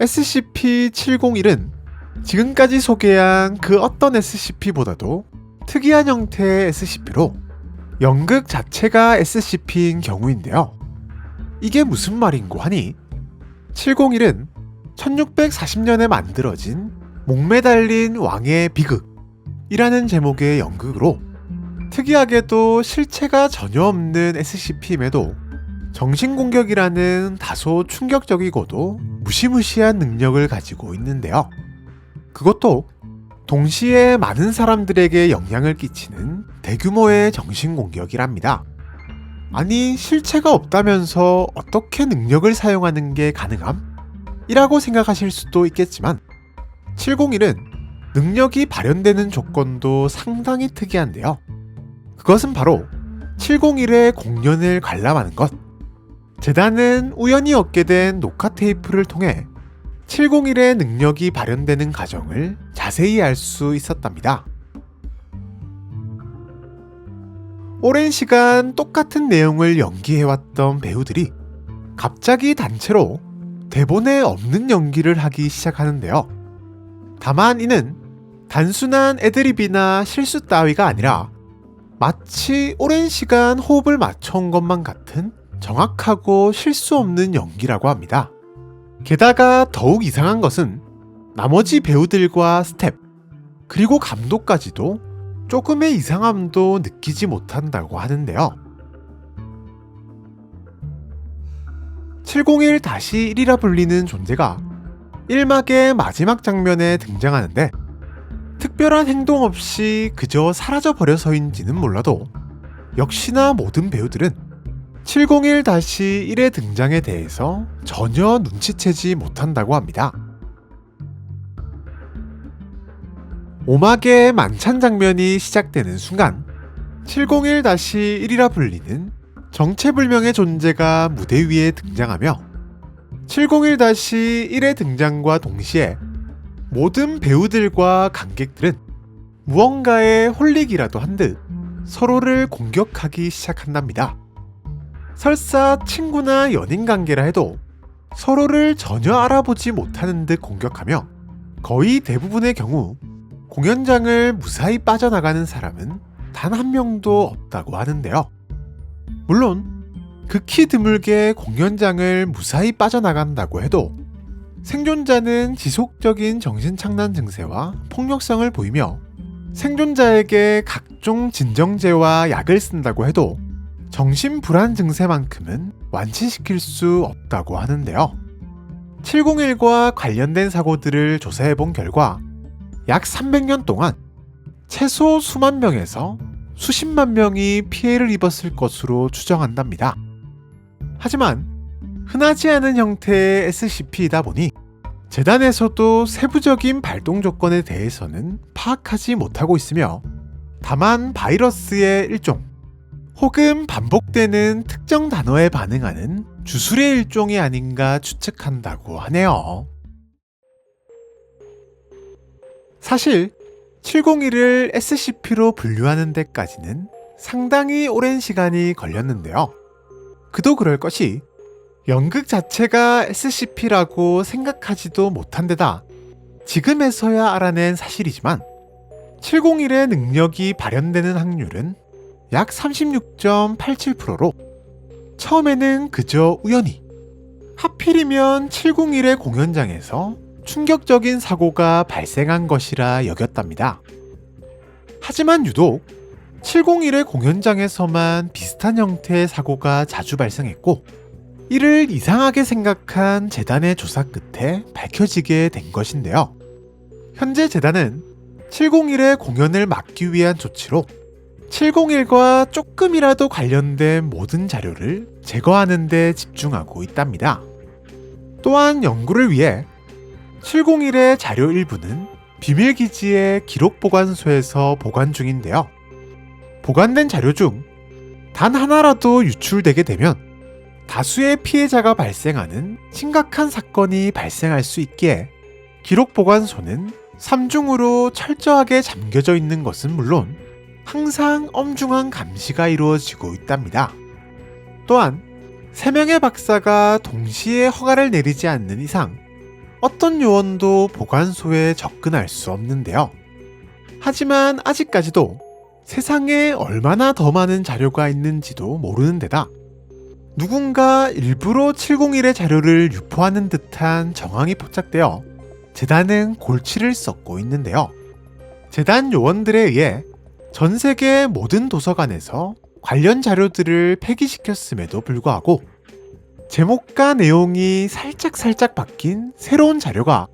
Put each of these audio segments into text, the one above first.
SCP-701은 지금까지 소개한 그 어떤 SCP보다도 특이한 형태의 SCP로 연극 자체가 SCP인 경우인데요. 이게 무슨 말인고 하니 701은 1640년에 만들어진 목매달린 왕의 비극이라는 제목의 연극으로 특이하게도 실체가 전혀 없는 SCP임에도 정신공격이라는 다소 충격적이고도 무시무시한 능력을 가지고 있는데요. 그것도 동시에 많은 사람들에게 영향을 끼치는 대규모의 정신공격이랍니다. 아니, 실체가 없다면서 어떻게 능력을 사용하는 게 가능함? 이라고 생각하실 수도 있겠지만 701은 능력이 발현되는 조건도 상당히 특이한데요. 그것은 바로 701의 공연을 관람하는 것. 재단은 우연히 얻게 된 녹화 테이프를 통해 701의 능력이 발현되는 과정을 자세히 알 수 있었답니다. 오랜 시간 똑같은 내용을 연기해왔던 배우들이 갑자기 단체로 대본에 없는 연기를 하기 시작하는데요. 다만 이는 단순한 애드립이나 실수 따위가 아니라 마치 오랜 시간 호흡을 맞춰온 것만 같은 정확하고 실수 없는 연기라고 합니다. 게다가 더욱 이상한 것은 나머지 배우들과 스텝, 그리고 감독까지도 조금의 이상함도 느끼지 못한다고 하는데요. 701-1이라 불리는 존재가 1막의 마지막 장면에 등장하는데 특별한 행동 없이 그저 사라져버려서인지는 몰라도 역시나 모든 배우들은 701-1의 등장에 대해서 전혀 눈치채지 못한다고 합니다. 5막의 만찬 장면이 시작되는 순간 701-1이라 불리는 정체불명의 존재가 무대 위에 등장하며 701-1의 등장과 동시에 모든 배우들과 관객들은 무언가에 홀리기라도 한 듯 서로를 공격하기 시작한답니다. 설사 친구나 연인 관계라 해도 서로를 전혀 알아보지 못하는 듯 공격하며 거의 대부분의 경우 공연장을 무사히 빠져나가는 사람은 단 한 명도 없다고 하는데요. 물론 극히 드물게 공연장을 무사히 빠져나간다고 해도 생존자는 지속적인 정신착란 증세와 폭력성을 보이며 생존자에게 각종 진정제와 약을 쓴다고 해도 정신불안 증세만큼은 완치시킬 수 없다고 하는데요. 701과 관련된 사고들을 조사해본 결과 약 300년 동안 최소 수만 명에서 수십만 명이 피해를 입었을 것으로 추정한답니다. 하지만 흔하지 않은 형태의 SCP이다 보니 재단에서도 세부적인 발동 조건에 대해서는 파악하지 못하고 있으며 다만 바이러스의 일종 혹은 반복되는 특정 단어에 반응하는 주술의 일종이 아닌가 추측한다고 하네요. 사실 701을 SCP로 분류하는 데까지는 상당히 오랜 시간이 걸렸는데요. 그도 그럴 것이 연극 자체가 SCP라고 생각하지도 못한 데다 지금에서야 알아낸 사실이지만 701의 능력이 발현되는 확률은 약 36.87%로 처음에는 그저 우연히 하필이면 701의 공연장에서 충격적인 사고가 발생한 것이라 여겼답니다. 하지만 유독 701의 공연장에서만 비슷한 형태의 사고가 자주 발생했고 이를 이상하게 생각한 재단의 조사 끝에 밝혀지게 된 것인데요. 현재 재단은 701의 공연을 막기 위한 조치로 701과 조금이라도 관련된 모든 자료를 제거하는 데 집중하고 있답니다. 또한 연구를 위해 701의 자료 일부는 비밀기지의 기록보관소에서 보관 중인데요. 보관된 자료 중 단 하나라도 유출되게 되면 다수의 피해자가 발생하는 심각한 사건이 발생할 수 있기에 기록보관소는 삼중으로 철저하게 잠겨져 있는 것은 물론 항상 엄중한 감시가 이루어지고 있답니다. 또한 3명의 박사가 동시에 허가를 내리지 않는 이상 어떤 요원도 보관소에 접근할 수 없는데요. 하지만 아직까지도 세상에 얼마나 더 많은 자료가 있는지도 모르는 데다 누군가 일부러 701의 자료를 유포하는 듯한 정황이 포착되어 재단은 골치를 썩고 있는데요. 재단 요원들에 의해 전 세계 모든 도서관에서 관련 자료들을 폐기시켰음에도 불구하고 제목과 내용이 살짝 바뀐 새로운 자료가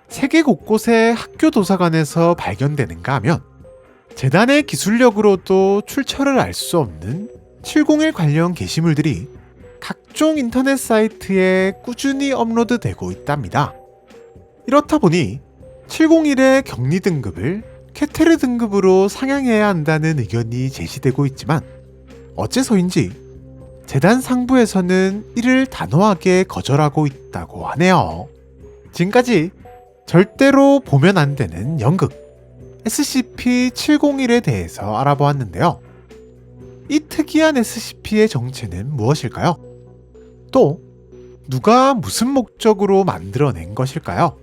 세계 곳곳의 학교 도서관에서 발견되는가 하면 재단의 기술력으로도 출처를 알 수 없는 701 관련 게시물들이 각종 인터넷 사이트에 꾸준히 업로드되고 있답니다. 이렇다 보니 701의 격리 등급을 케테르 등급으로 상향해야 한다는 의견이 제시되고 있지만 어째서인지 재단 상부에서는 이를 단호하게 거절하고 있다고 하네요. 지금까지 절대로 보면 안 되는 연극 SCP-701에 대해서 알아보았는데요. 이 특이한 SCP의 정체는 무엇일까요? 또 누가 무슨 목적으로 만들어낸 것일까요?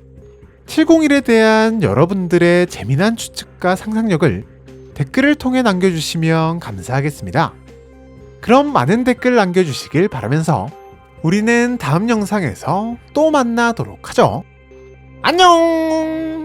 701에 대한 여러분들의 재미난 추측과 상상력을 댓글을 통해 남겨주시면 감사하겠습니다. 그럼 많은 댓글 남겨주시길 바라면서 우리는 다음 영상에서 또 만나도록 하죠. 안녕!